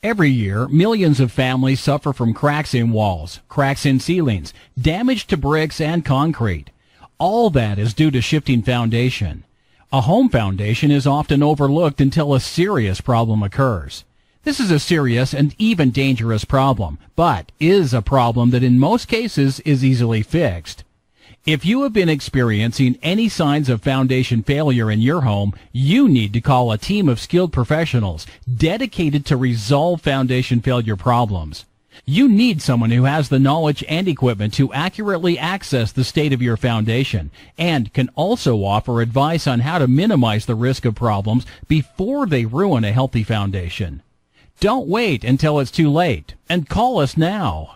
Every year, millions of families suffer from cracks in walls, cracks in ceilings, damage to bricks and concrete. All that is due to shifting foundation. A home foundation is often overlooked until a serious problem occurs. This is a serious and even dangerous problem, but is a problem that in most cases is easily fixed. If you have been experiencing any signs of foundation failure in your home, you need to call a team of skilled professionals dedicated to resolve foundation failure problems. You need someone who has the knowledge and equipment to accurately assess the state of your foundation and can also offer advice on how to minimize the risk of problems before they ruin a healthy foundation. Don't wait until it's too late and call us now.